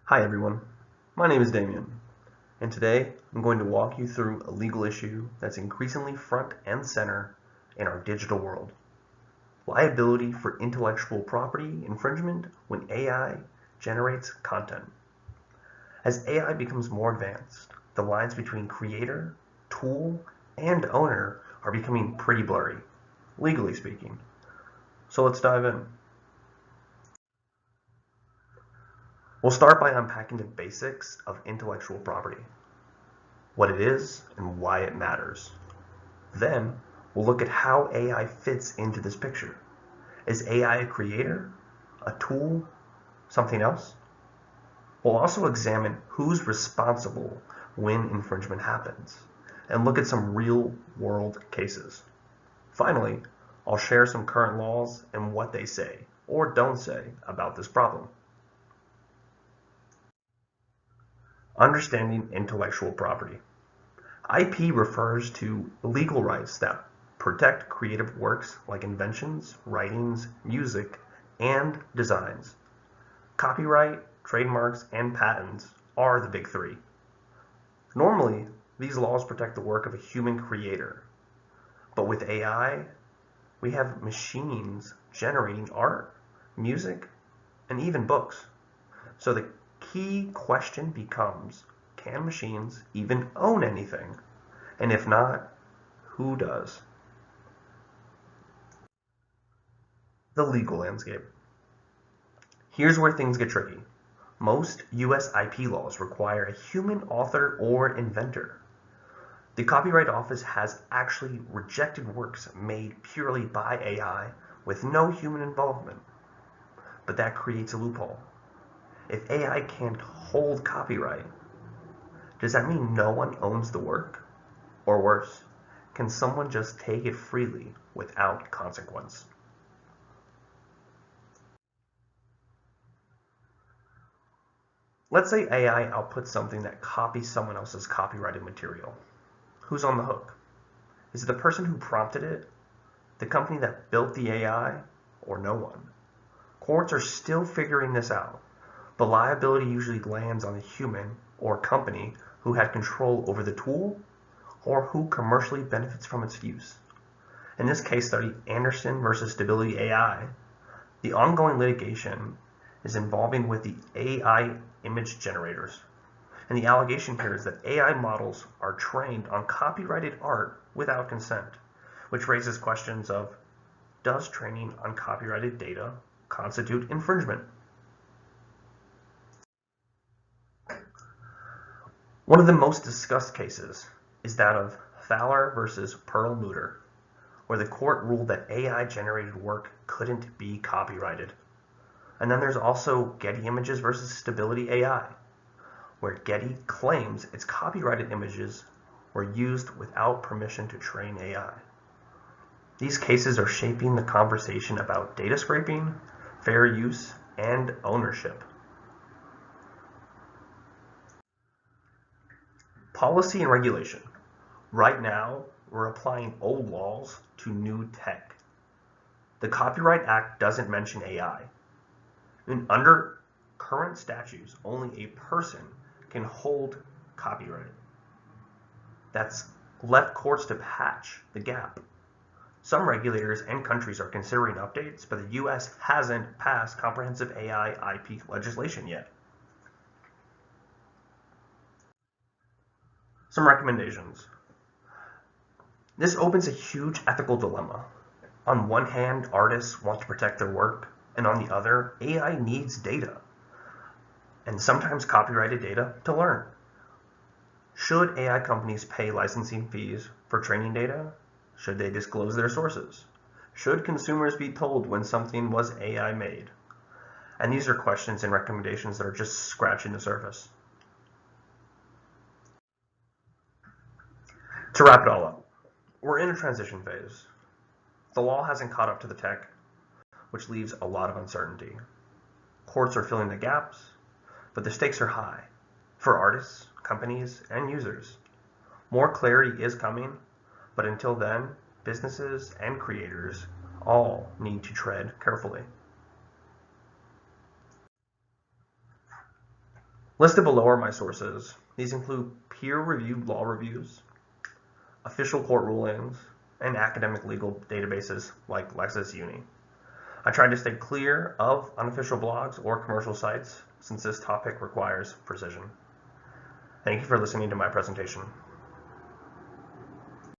Hi everyone, my name is Damion, and today I'm going to walk you through a legal issue that's increasingly front and center in our digital world. Liability for intellectual property infringement when AI generates content. As AI becomes more advanced, the lines between creator, tool, and owner are becoming pretty blurry, legally speaking. So let's dive in. We'll start by unpacking the basics of intellectual property, what it is and why it matters. Then we'll look at how AI fits into this picture. Is AI a creator, a tool, something else? We'll also examine who's responsible when infringement happens and look at some real-world cases. Finally, I'll share some current laws and what they say or don't say about this problem. Understanding intellectual property. IP refers to legal rights that protect creative works like inventions, writings, music, and designs. Copyright, trademarks, and patents are the big three. Normally, these laws protect the work of a human creator. But with AI, we have machines generating art, music, and even books. So the key question becomes, can machines even own anything? And if not, who does? The legal landscape. Here's where things get tricky. Most US IP laws require a human author or inventor. The Copyright Office has actually rejected works made purely by AI with no human involvement. But that creates a loophole. If AI can't hold copyright, does that mean no one owns the work? Or worse, can someone just take it freely without consequence? Let's say AI outputs something that copies someone else's copyrighted material. Who's on the hook? Is it the person who prompted it, the company that built the AI, or no one? Courts are still figuring this out, but liability usually lands on the human or company who had control over the tool or who commercially benefits from its use. In this case study, Anderson versus Stability AI, the ongoing litigation is involving with the AI image generators. And the allegation here is that AI models are trained on copyrighted art without consent, which raises questions of, does training on copyrighted data constitute infringement? One of the most discussed cases is that of Thaler versus Perlmutter, where the court ruled that AI-generated work couldn't be copyrighted. And then there's also Getty Images versus Stability AI, where Getty claims its copyrighted images were used without permission to train AI. These cases are shaping the conversation about data scraping, fair use, and ownership. Policy and regulation. Right now, we're applying old laws to new tech. The Copyright Act doesn't mention AI. And under current statutes, only a person can hold copyright. That's left courts to patch the gap. Some regulators and countries are considering updates, but the US hasn't passed comprehensive AI IP legislation yet. Some recommendations. This opens a huge ethical dilemma. On one hand, artists want to protect their work, and on the other, AI needs data, and sometimes copyrighted data, to learn. Should AI companies pay licensing fees for training data? Should they disclose their sources? Should consumers be told when something was AI made? And these are questions and recommendations that are just scratching the surface. To wrap it all up, we're in a transition phase. The law hasn't caught up to the tech, which leaves a lot of uncertainty. Courts are filling the gaps, but the stakes are high for artists, companies, and users. More clarity is coming, but until then, businesses and creators all need to tread carefully. Listed below are my sources. These include peer-reviewed law reviews, official court rulings, and academic legal databases like LexisUni. I tried to stay clear of unofficial blogs or commercial sites since this topic requires precision. Thank you for listening to my presentation.